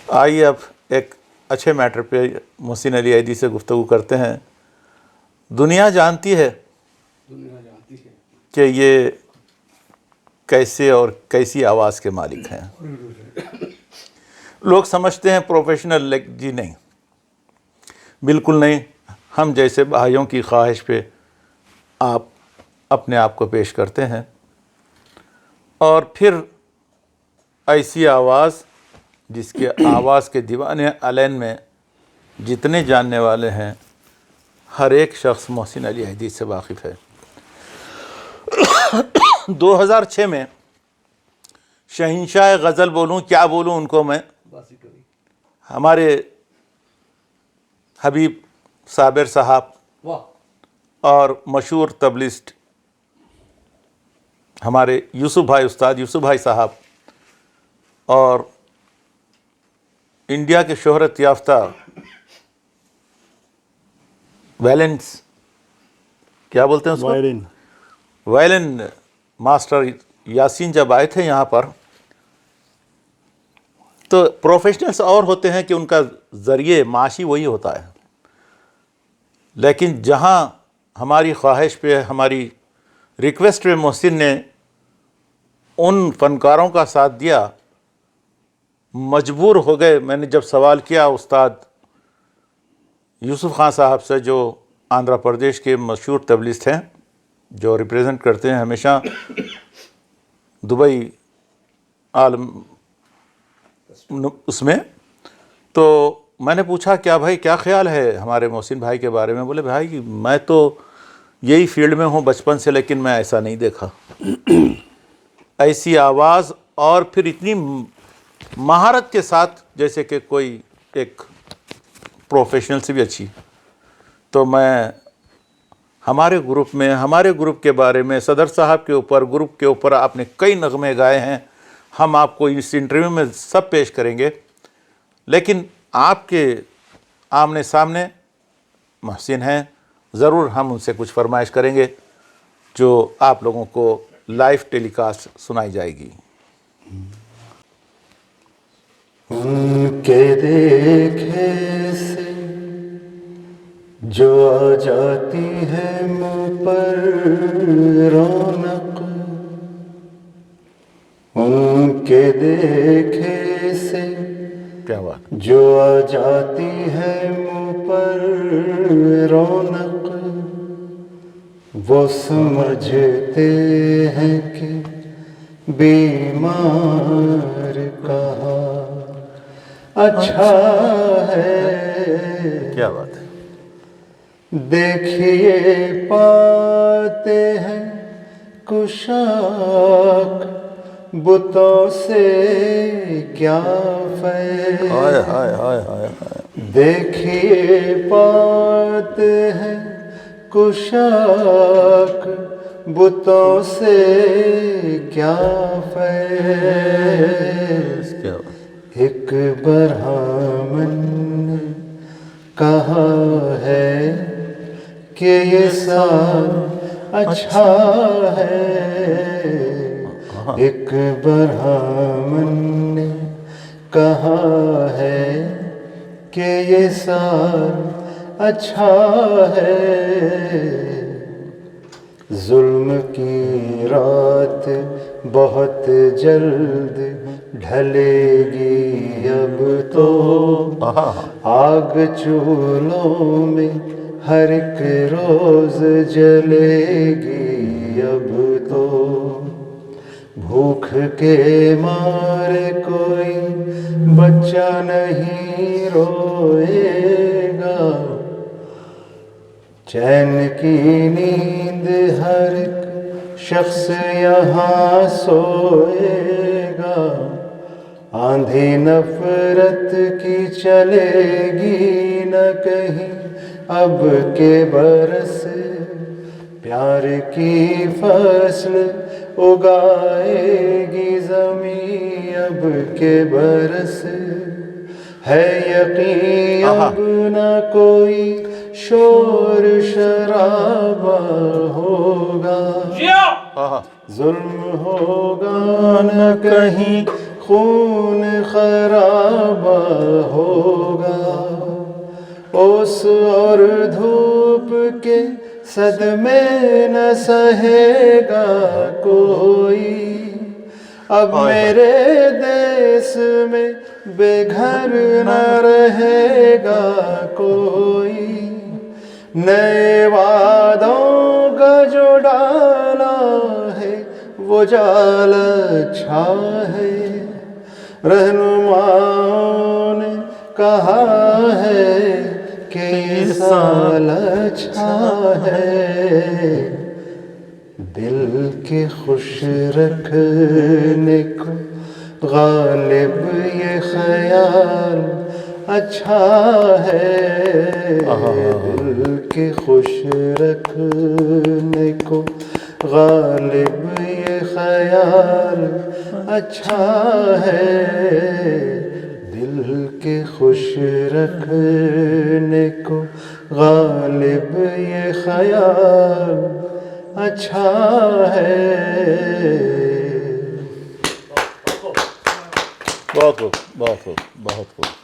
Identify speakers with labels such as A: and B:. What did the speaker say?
A: آئیے اب ایک اچھے میٹر پہ محسن علی ایدی سے گفتگو کرتے ہیں۔ دنیا جانتی ہے کہ یہ کیسے اور کیسی آواز کے مالک ہیں۔ لوگ سمجھتے ہیں پروفیشنل، جی نہیں، بالکل نہیں۔ ہم جیسے بھائیوں کی خواہش پہ آپ اپنے آپ کو پیش کرتے ہیں، اور پھر ایسی آواز جس کے آواز کے دیوانے علین میں جتنے جاننے والے ہیں، ہر ایک شخص محسن علی ایدی سے واقف ہے۔ 2006 میں شہنشاہ غزل بولوں کیا بولوں ان کو میں، ہمارے حبیب صابر صاحب اور مشہور تبلیغسٹ ہمارے یوسف بھائی، استاد یوسف بھائی صاحب، اور انڈیا کے شہرت یافتہ وائلنس، کیا بولتے ہیں اس کو، وائلن ماسٹر یاسین جب آئے تھے یہاں پر، تو پروفیشنلز اور ہوتے ہیں کہ ان کا ذریعہ معاشی وہی ہوتا ہے، لیکن جہاں ہماری خواہش پہ، ہماری ریکویسٹ پہ محسن نے ان فنکاروں کا ساتھ دیا، مجبور ہو گئے۔ میں نے جب سوال کیا استاد یوسف خان صاحب سے، جو آندھرا پردیش کے مشہور تبلیغسٹ ہیں، جو ریپریزنٹ کرتے ہیں ہمیشہ دبئی عالم اس میں، تو میں نے پوچھا کیا بھائی کیا خیال ہے ہمارے محسن بھائی کے بارے میں؟ بولے بھائی میں تو یہی فیلڈ میں ہوں بچپن سے، لیکن میں ایسا نہیں دیکھا، ایسی آواز، اور پھر اتنی مہارت کے ساتھ جیسے کہ کوئی ایک پروفیشنل سے بھی اچھی۔ تو میں ہمارے گروپ کے بارے میں، صدر صاحب کے اوپر، گروپ کے اوپر آپ نے کئی نغمے گائے ہیں، ہم آپ کو اس انٹرویو میں سب پیش کریں گے، لیکن آپ کے آمنے سامنے محسن ہیں، ضرور ہم ان سے کچھ فرمائش کریں گے جو آپ لوگوں کو لائیو ٹیلی کاسٹ سنائی جائے گی۔
B: ان کے دیکھے سے جو آ جاتی ہے منہ پر رونق، ان کے دیکھے سے
A: کیا بات،
B: جو آ جاتی ہے منہ پر رونق، وہ سمجھتے ہیں کہ بیمار کہا اچھا ہے۔
A: کیا بات ہے،
B: دیکھیے پاتے ہیں کشاک بتوں سے کیا فیض،
A: ہائے ہائے ہائے ہائے ہائے،
B: دیکھیے پاتے ہیں کشاک بتوں سے کیا فیض،
A: کیا بات،
B: ایک برہمن نے کہا ہے کہ یہ سال اچھا ہے، ایک برہمن نے کہا ہے کہ یہ سال اچھا ہے، ظلم کی رات بہت جلد ڈھلے گی اب تو، آگ چولہوں میں ہر ایک روز جلے گی اب تو، بھوک کے مارے کوئی بچہ نہیں روئے گا، چین کی نیند ہر ایک شخص یہاں سوئے گا، آندھی نفرت کی چلے گی نہ کہیں اب کے برس، پیار کی فصل اگائے گی زمین اب کے برس، ہے یقین اب نہ کوئی شور شرابہ ہوگا، ظلم ہوگا نہ کہیں خون خرابہ ہوگا، اوس اور دھوپ کے صدمے نہ سہے گا کوئی، اب میرے دیس میں بے گھر نہ رہے گا کوئی، نئے وعدوں کا جو ڈالا ہے وہ جال اچھا ہے، رہنماؤں نے کہا ہے کہ یہ سال اچھا ہے، دل کے خوش رکھنے کو غالب یہ خیال اچھا ہے، دل کے خوش رکھنے کو غالب یہ خیال اچھا ہے، دل کے خوش رکھنے کو غالب یہ خیال اچھا ہے۔
A: بہت خوب، بہت خوب، بہت خوب۔